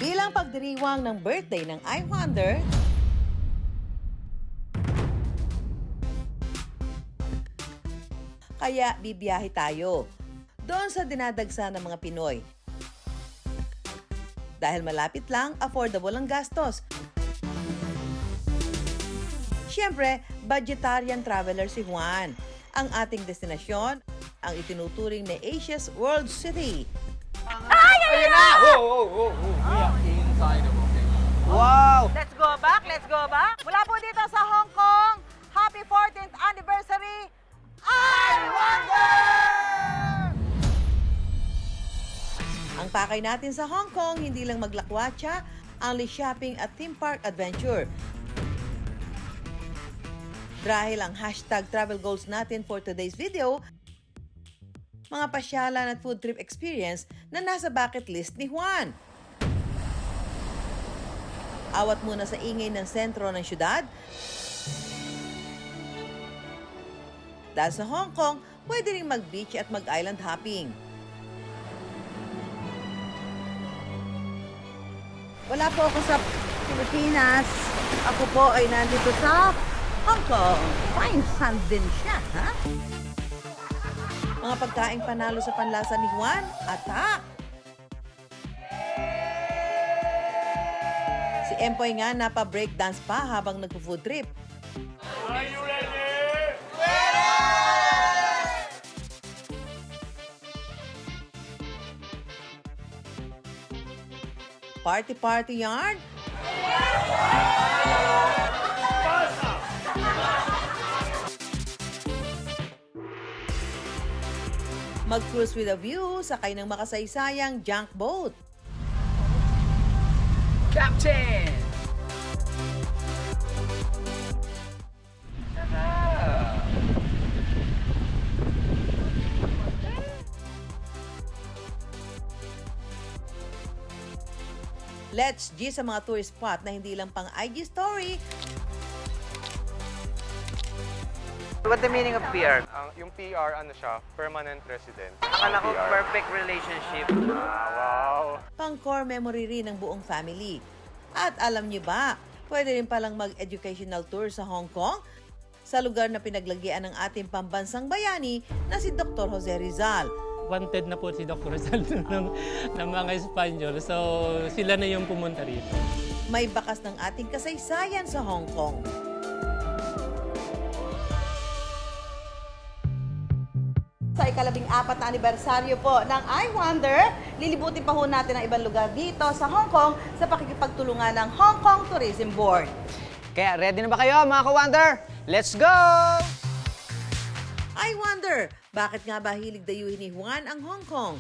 Bilang pagdiriwang ng birthday ng I Wonder, kaya bibiyahe tayo doon sa dinadagsa ng mga Pinoy. Dahil malapit lang, affordable ang gastos. Siyempre, vegetarian traveler si Juan. Ang ating destinasyon, ang itinuturing na Asia's World City. Ayun na! Whoa! We are inside the volcano. Wow! Let's go back, let's go back. Mula po dito sa Hong Kong, happy 14th anniversary, I Wonder! Ang pakay natin sa Hong Kong, hindi lang maglakwatsa, only shopping at theme park adventure. Dahil ang hashtag travel goals natin for today's video, mga pasyalan at food trip experience na nasa bucket list ni Juan. Awat muna sa ingay ng sentro ng syudad. Dahil sa Hong Kong, pwede rin mag-beach at mag-island hopping. Wala po ako sa Pilipinas. Ako po ay nandito sa Hong Kong. Fine sun din siya, ha? Mga pagkaing panalo sa panlasa ni Juan, atak! Si Empoy nga napa-breakdance pa habang nagpo-food trip. Are you ready? Party yarn? Mag-cruise with a view, sakay ng makasaysayang junk boat. Captain! Let's G sa mga tourist spot na hindi lang pang IG story. What the meaning of PR? Yung PR, ano siya, permanent resident. Akala ko PR. perfect relationship. Wow! Pang core memory rin ng buong family. At alam niyo ba, pwede rin palang mag-educational tour sa Hong Kong sa lugar na pinaglagyan ng ating pambansang bayani na si Dr. Jose Rizal. Wanted na po si Dr. Rizal ng mga Espanyol. So, sila na yung pumunta rito. May bakas ng ating kasaysayan sa Hong Kong. Sa ikalabing-4 na anibersaryo po ng I Wonder, lilibutin pa ho natin ang ibang lugar dito sa Hong Kong sa pakikipagtulungan ng Hong Kong Tourism Board. Kaya ready na ba kayo mga ka-Wonder? Let's go! I wonder, bakit nga ba hilig dayuhin ni Juan ang Hong Kong?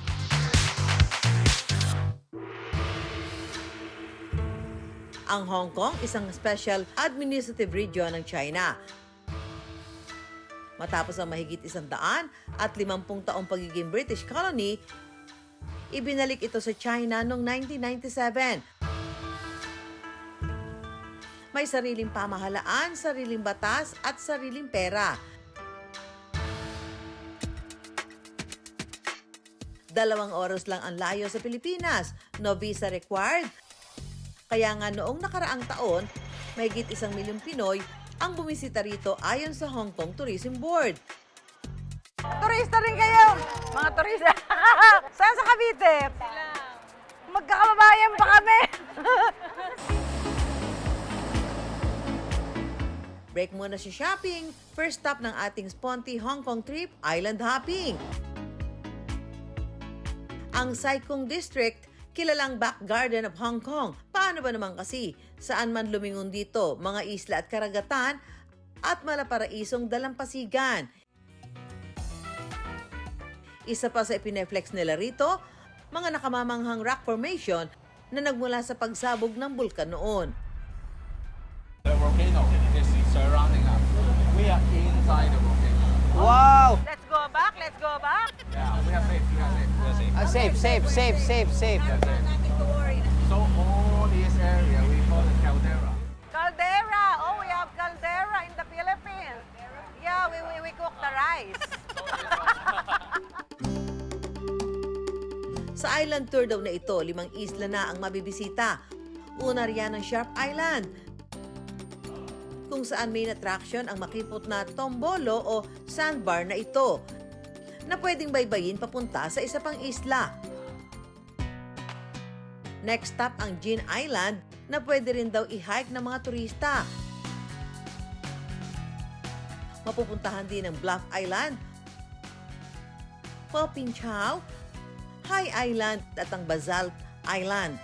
Ang Hong Kong, isang special administrative region ng China. Matapos ang mahigit 100 at 50 taong pagiging British colony, ibinalik ito sa China noong 1997. May sariling pamahalaan, sariling batas at sariling pera. 2 oras lang ang layo sa Pilipinas, no visa required. Kaya nga noong nakaraang taon, mahigit 1 milyong Pinoy ang bumisita rito ayon sa Hong Kong Tourism Board. Turista rin kayo, mga turista. Saan sa Cavite? Magkakababayan pa kami. Break muna sa shopping. First stop ng ating Sponty Hong Kong trip, island hopping. Ang Sai Kung District, kilalang back garden of Hong Kong. Paano ba naman kasi? Saan man lumingon dito, mga isla at karagatan at malaparaisong dalampasigan. Isa pa sa ipineflex nila rito, mga nakamamanghang rock formation na nagmula sa pagsabog ng bulkan noon. The volcano is surrounding us. We are inside the volcano. Wow! Let's go back, let's go back. Yeah, we are safe. We are safe. Safe. So all this area we call it caldera. Caldera. Oh, we have caldera in the Philippines. Yeah, we cook the rice. Sa island tour daw na ito, 5 isla na ang mabibisita. Una riyan ang Sharp Island, kung saan main attraction ang makipot na tombolo o sandbar na ito, na pwedeng baybayin papunta sa isa pang isla. Next stop ang Jean Island, na pwede rin daw i-hike ng mga turista. Mapupuntahan din ang Bluff Island, Popinchao, High Island at ang Basalt Island,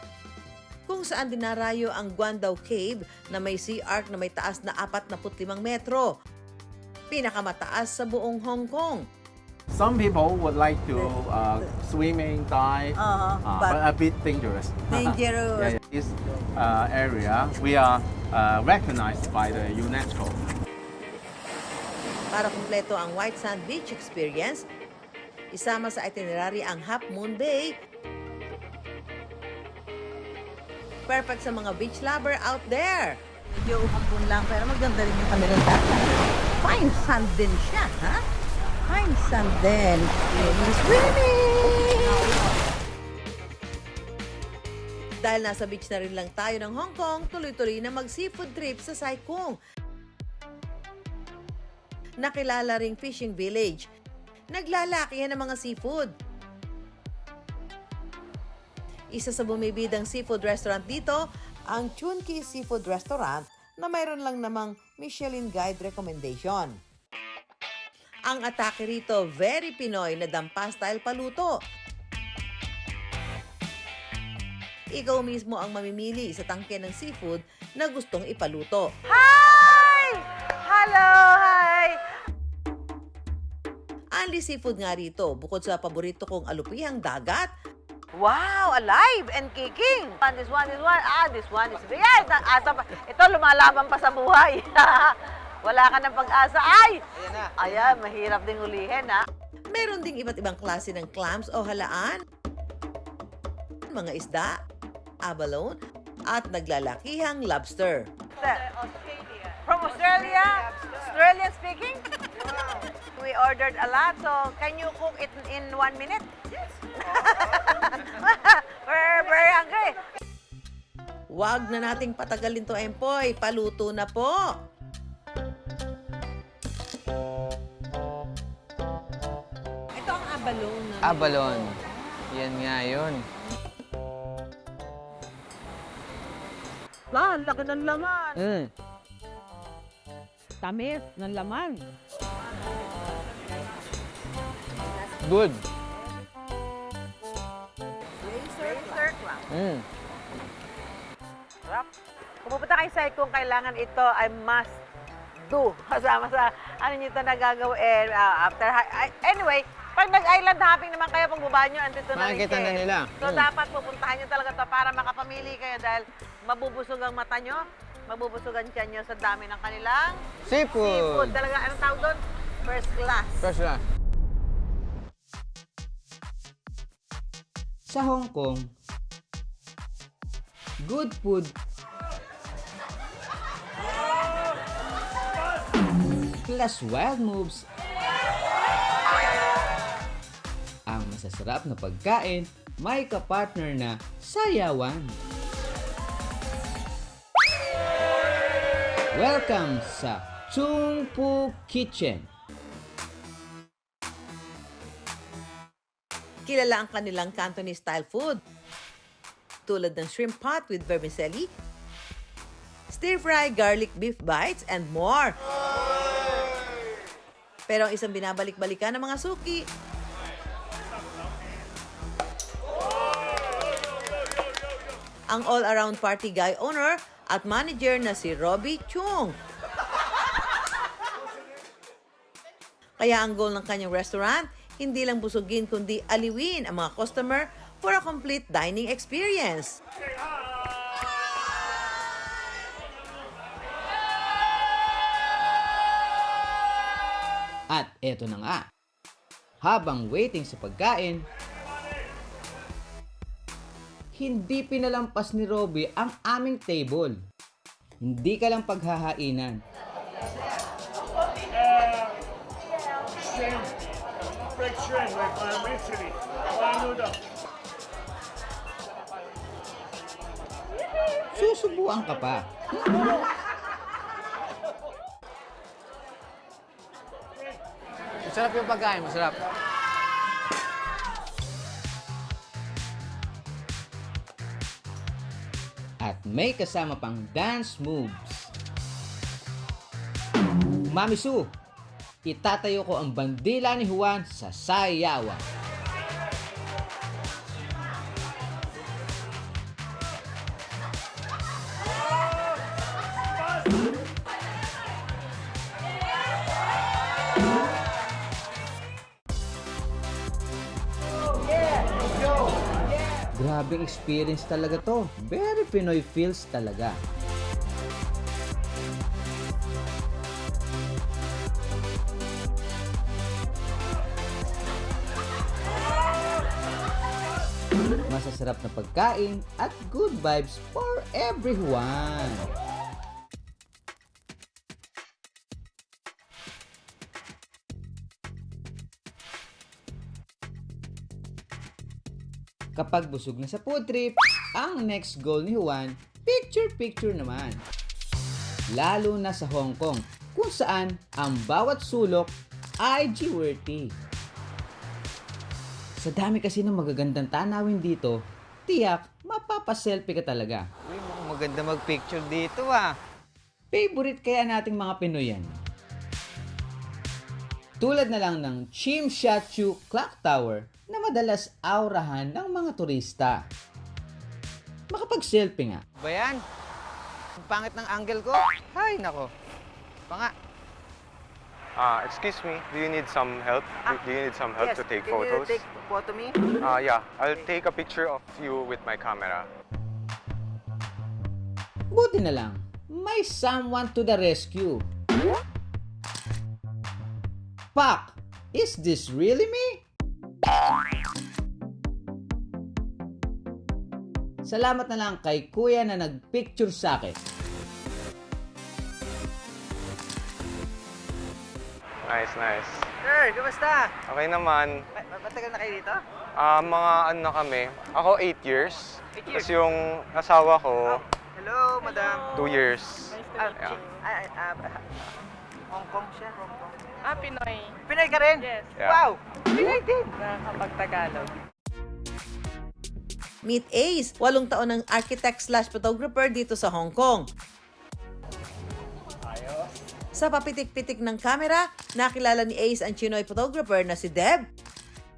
kung saan dinarayo ang Guandao Cave na may sea arc na may taas na 45 metro, pinakamataas sa buong Hong Kong. Some people would like to swimming, dive, but a bit dangerous. Dangerous. This area, we are recognized by the UNESCO. Para kumpleto ang White Sand Beach experience, isama sa itinerary ang Half Moon Bay. Perfect sa mga beach lover out there. Medyo umambon lang, pero maganda rin yung kanilang dagat. Fine sand din siya, ha? Fine sand din. Swimming! Dahil nasa beach na rin lang tayo ng Hong Kong, tuloy-tuloy na mag-seafood trip sa Sai Kung. Nakilala ring fishing village. Naglalakihan ng mga seafood. Isa sa bumibidang seafood restaurant dito, ang Chun Ki Seafood Restaurant, na mayroon lang namang Michelin Guide recommendation. Ang atake rito, very Pinoy na dampa style paluto. Ikaw mismo ang mamimili sa tangke ng seafood na gustong ipaluto. Hi! Hello! Hi! Only seafood nga rito, bukod sa paborito kong alupihang dagat, Wow! Alive and kicking! This one. This one is... Yes! Ito, lumalaban pa sa buhay. Wala ka ng pag-asa. Ay! Ayan na. Ayan, mahirap ding ulihin, ha? meron ding iba't ibang klase ng clams o halaan, mga isda, abalone, at naglalakihang lobster. From Australia? Australian speaking? We ordered a lot, so can you cook it in 1 minute? Yes. We're very hungry. Huwag na nating patagalin to, Empoy. Paluto na po. Ito ang abalone. Abalon. Yan nga yun. Laki ng laman. Tamis ng laman. Good. Razor crab. Sarap. Kung pupunta kayo sa kung kailangan ito ay must do. Kasama sa ano nyo ito nagagawin after. Anyway, pag nag-island hopping naman kayo, pag baba nyo, andito na rin Makikita siya na eh. nila. So dapat pupuntahan nyo talaga to para makapamili kayo dahil mabubusog ang mata nyo, mabubusog ang tiyan nyo sa dami ng kanilang Seafood. seafood. Talaga, anong tawag doon? First class. Fresh lang. Sa Hong Kong, good food plus wild moves ang masasarap na pagkain may kapartner na sayawan. Welcome sa Chung Pu Kitchen. Kilala ang kanilang Cantonese-style food, tulad ng shrimp pot with vermicelli, stir-fry garlic beef bites, and more. Pero ang isang binabalik-balikan ng mga suki, ang all-around party guy owner at manager na si Robbie Chung. Kaya ang goal ng kanyang restaurant, hindi lang busugin kundi aliwin ang mga customer for a complete dining experience. At eto na nga, habang waiting sa pagkain, hindi pinalampas ni Robbie ang aming table. Hindi ka lang paghahainan. susubuan ka pa. Masarap yung pagkain, masarap. At may kasama pang dance moves. Mami Su, itatayo ko ang bandila ni Juan sa sayawa. Grabing experience talaga to. Very Pinoy feels talaga. Masasarap na pagkain at good vibes for everyone. Kapag busog na sa food trip, ang next goal ni Juan, picture-picture naman. Lalo na sa Hong Kong, kung saan ang bawat sulok IG-worthy. Sa dami kasi ng magagandang tanawin dito, tiyak mapapaselfie ka talaga. Uy, mukhang maganda mag-picture dito ah. Favorite kaya nating mga Pinoy yan. Tulad na lang ng Tsim Sha Tsui Clock Tower na madalas aurahan ng mga turista. Makapag-selfie nga. Ba yan? Ang pangit ng angle ko. Ay, nako. Panga. Excuse me, do you need some help? Do you need some help to take photos? Can you take photo me? Yeah, I'll take a picture of you with my camera. Buti na lang, may someone to the rescue. Pak, is this really me? Salamat na lang kay kuya na nagpicture sa akin. Nice, nice. Sir, kumusta? Okay naman. Matagal na kayo dito? Mga ano na kami. Ako 8 years. 8 years? Tapos yung asawa ko, Hello, madam. 2 years. Yeah. Hong Kong siya, Hong Kong. Pinoy. Pinay ka rin? Yes. Yeah. Wow! Pinay din! Nakakapag-Tagalog. Meet Ace, 8 taon ng architect/photographer dito sa Hong Kong. Sa papitik-pitik ng kamera, nakilala ni Ace ang Chinoy photographer na si Deb.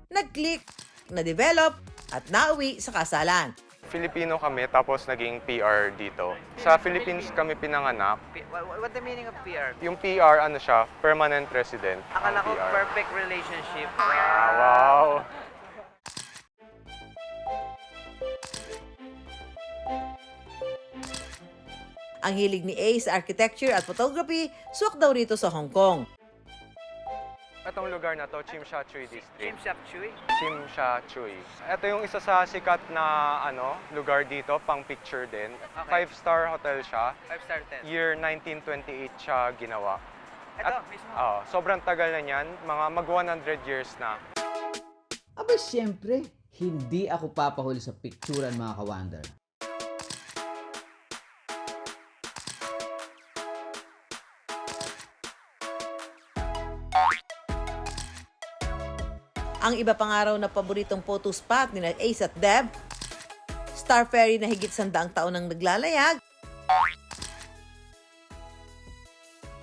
Nag-click, na-develop, at nauwi sa kasalan. Filipino kami, tapos naging PR dito. Sa Philippines kami pinanganak. What the meaning of PR? Yung PR, ano siya, permanent resident. Akala ang ko PR. perfect relationship. Wow! Ang hilig ni Ace sa architecture at photography, suwak daw rito sa Hong Kong. Itong lugar na to, Tsim Sha Tsui District. Tsim Sha Tsui? Tsim Sha Tsui. Ito yung isa sa sikat na lugar dito, pang picture din. Okay. 5-star hotel siya. 5-star 10. Year 1928 siya ginawa. Ito, mismo. Sobrang tagal na niyan, mga mag 100 years na. Aba siyempre, hindi ako papahuli sa picturean mga ka-wonder. Ang iba pang araw na paboritong photo spot ni Ace at Deb, Star Ferry na higit 100 taon nang naglalayag,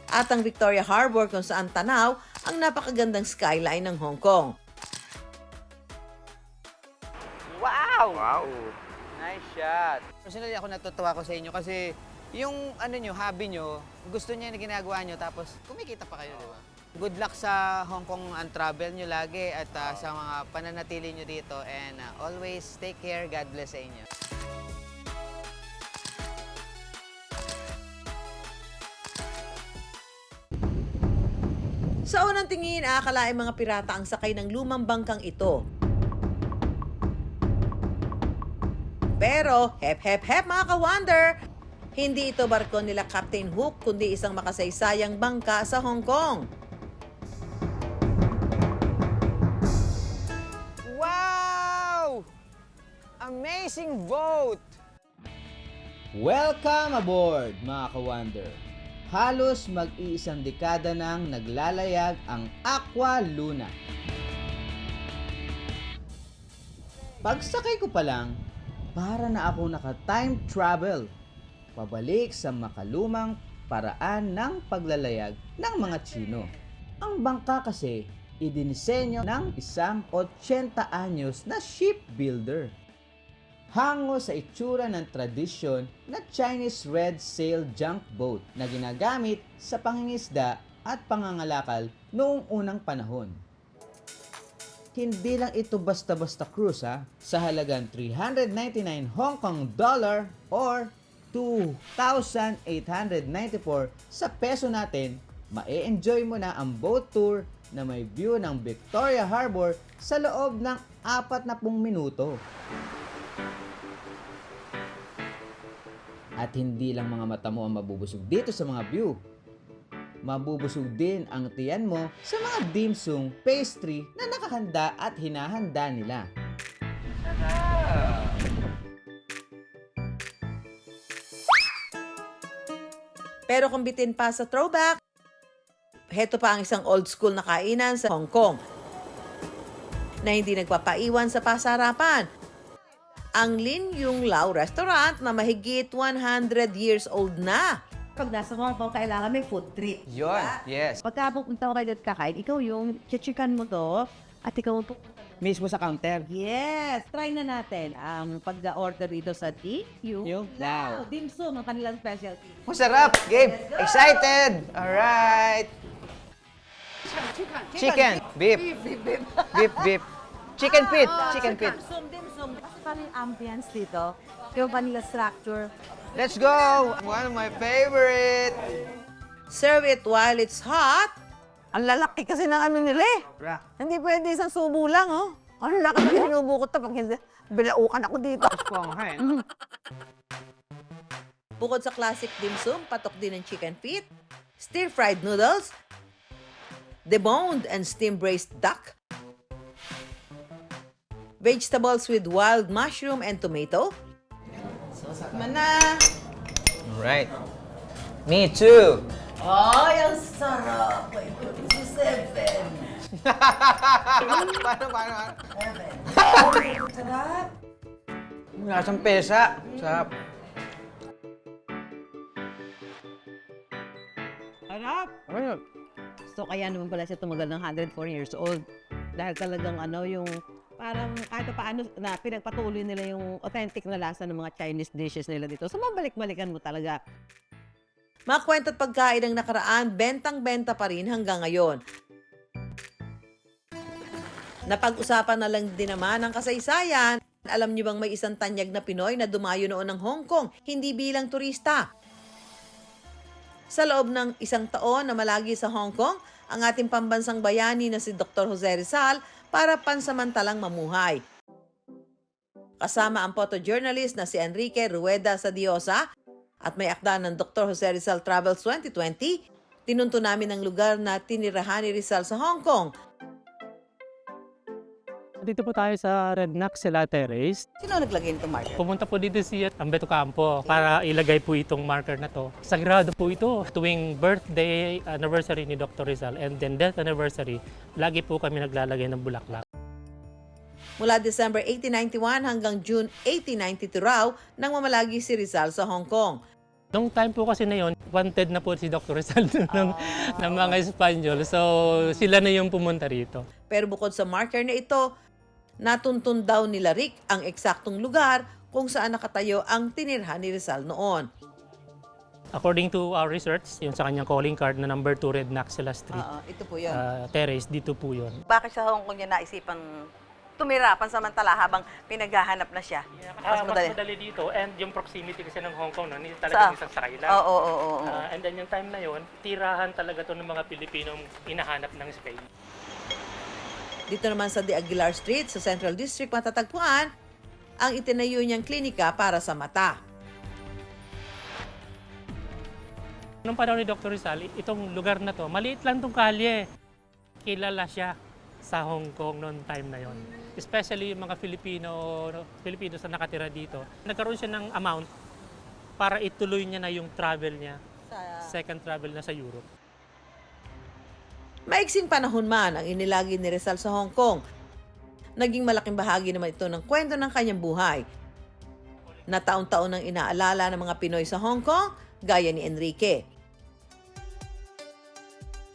at ang Victoria Harbor kung saan tanaw ang napakagandang skyline ng Hong Kong. Wow! Wow! Nice shot. Personally, ako natutuwa ko sa inyo kasi yung hobby nyo, gusto niya na ginagawa nyo tapos kumikita pa kayo, di ba? Good luck sa Hong Kong ang travel nyo lagi at sa mga pananatili nyo dito and always take care. God bless sa inyo. Sa unang tingin, aakalain mga pirata ang sakay ng lumang bangkang ito. Pero, hep mga ka-wonder, hindi ito barko nila Captain Hook kundi isang makasaysayang bangka sa Hong Kong. Wow! Amazing boat! Welcome aboard mga ka-wonder! Halos mag-iisang dekada nang naglalayag ang Aqua Luna. Pagsakay ko pa lang, para na ako naka-time travel pabalik sa makalumang paraan ng paglalayag ng mga Tsino. Ang bangka kasi idinisenyo ng isang 80 anyos na shipbuilder. Hango sa itsura ng tradisyon na Chinese Red Sail junk boat na ginagamit sa pangingisda at pangangalakal noong unang panahon. Hindi lang ito basta-basta cruise sa halagang 399 Hong Kong dollar or 2,894 sa peso natin, ma-enjoy mo na ang boat tour na may view ng Victoria Harbor sa loob ng 40 minuto. At hindi lang mga mata mo ang mabubusog dito sa mga view. Mabubusog din ang tiyan mo sa mga dim sum pastry na nakahanda at hinahanda nila. Pero kung bitin pa sa throwback, heto pa ang isang old school na kainan sa Hong Kong na hindi nagpapaiwan sa pasarapan. Ang Lin Yung Lao Restaurant na mahigit 100 years old na. Pag nasa Hong Kong, kailangan may food trip. Yun, yes. Pagka pupunta ko kayo at kakain, ikaw yung chichikan mo to, at ikaw ang Mismo sa counter. Yes! Try na natin ang pag-order dito sa Yung Lao. Dim sum, ang kanilang specialty. Masarap, Gabe. Excited. Alright. Chicken. Beef. Beef. Chicken pit. Chicken pit. Dim sum. Kasi parang yung ambience dito, yung vanilla structure. Let's go. One of my favorite. Serve it while it's hot. Ang lalaki kasi ng ano nila eh. Hindi pwede isang subo lang, oh. Ang laki pag sinubo ko ito, pag hindi, bilaukan ako dito. Bukod sa classic dim sum, patok din ng chicken feet, stir-fried noodles, deboned and steam-braised duck, vegetables with wild mushroom and tomato. Alright. Me too. Ay, ang sarap! May 27. Paano? Sarap! Lasang pesa. Sarap. Harap! So kaya naman pala siya tumagal ng 104 years old. Dahil talagang yung parang kahit paano na pinagpatuloy nila yung authentic na lasa ng mga Chinese dishes nila dito. So mabalik-balikan mo talaga. Mga kwento at pagkain ng nakaraan, bentang-benta pa rin hanggang ngayon. Napag-usapan na lang din naman ang kasaysayan. Alam niyo bang may isang tanyag na Pinoy na dumayo noon ng Hong Kong, hindi bilang turista? Sa loob ng isang taon na malagi sa Hong Kong, ang ating pambansang bayani na si Dr. Jose Rizal para pansamantalang mamuhay. Kasama ang photojournalist na si Enrique Rueda Sadiosa at may akda ng Dr. Jose Rizal Travels 2020, tinunto namin ang lugar na tinirahan ni Rizal sa Hong Kong. Dito po tayo sa Red Naxela Terrace. Sino naglagay nito, Mark? Pumunta po dito si Ambeto Campo para ilagay po itong marker na to. Sagrado po ito. Tuwing birthday anniversary ni Dr. Rizal and then death anniversary, lagi po kami naglalagay ng bulaklak. Mula December 1891 hanggang June 1892 raw nang mamalagi si Rizal sa Hong Kong. Noong time po kasi na yun, wanted na po si Dr. Rizal ng mga Espanyol. So sila na yung pumunta rito. Pero bukod sa marker na ito, natuntun daw nila Rick ang eksaktong lugar kung saan nakatayo ang tinirhan ni Rizal noon. According to our research, yun sa kanyang calling card na number 2 Red Naxela Street, Ito po yun. Terrace, dito po yun. Bakit sa Hong Kong niya naisipang tumira pansamantala habang pinaghahanap na siya? Mas madali dito and yung proximity kasi ng Hong Kong, hindi talagang isang sakay lang. Oo. And then yung time na yun, tirahan talaga to ng mga Pilipinong inahanap ng space. Dito naman sa De Aguilar Street sa Central District matatagpuan ang itinayo niyang klinika para sa mata. Nung panahon ni Dr. Rizal, itong lugar na to, maliit lang tong kalye. Kilala siya sa Hong Kong noong time na yon. Especially yung mga Filipino na nakatira dito. Nagkaroon siya ng amount para ituloy niya na yung travel niya, second travel na sa Europe. Maiksing panahon man ang inilagi ni Rizal sa Hong Kong. Naging malaking bahagi naman ito ng kwento ng kanyang buhay. Na taon-taon nang inaalala ng mga Pinoy sa Hong Kong, gaya ni Enrique.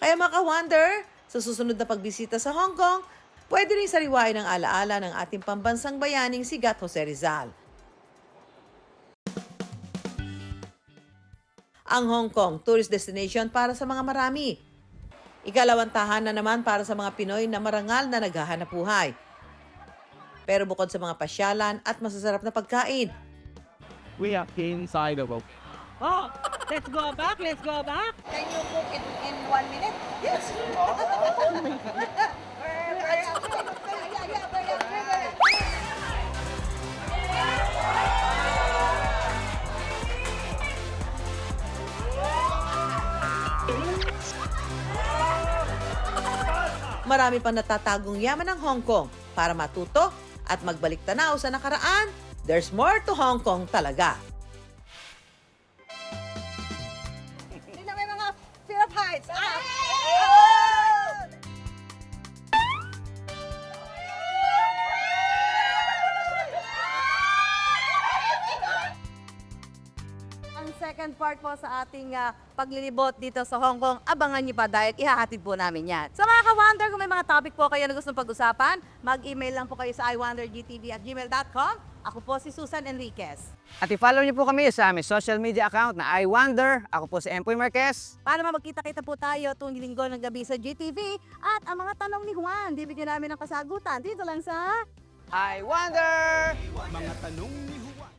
Kaya mga ka-wonder, sa susunod na pagbisita sa Hong Kong, pwede rin sariwain ang alaala ng ating pambansang bayaning si Gat Jose Rizal. Ang Hong Kong, tourist destination para sa mga marami. Ikalawang tahanan naman para sa mga Pinoy na marangal na naghahanap buhay. Pero bukod sa mga pasyalan at masasarap na pagkain, We are inside the boat. Oh, let's go back, let's go back. Can you cook it in 1 minute? Yes. marami pang natatagong yaman ng Hong Kong para matuto at magbalik tanaw sa nakaraan. There's more to Hong Kong talaga. Tingnan mo yung mga Philip Heights. Ang second part po sa ating paglilibot dito sa Hong Kong, abangan niyo pa dahil ihahatid po namin yan. So mga ka-wonder, kung may mga topic po kayo na gustong pag-usapan, mag-email lang po kayo sa iwondergtv@gmail.com. Ako po si Susan Enriquez. At i-follow niyo po kami sa aming social media account na I Wonder. Ako po si Empoy Marquez. Para magkita-kita po tayo tuwing linggo ng gabi sa GTV at ang mga tanong ni Juan, bibigyan namin ng kasagutan dito lang sa I Wonder! Mga tanong ni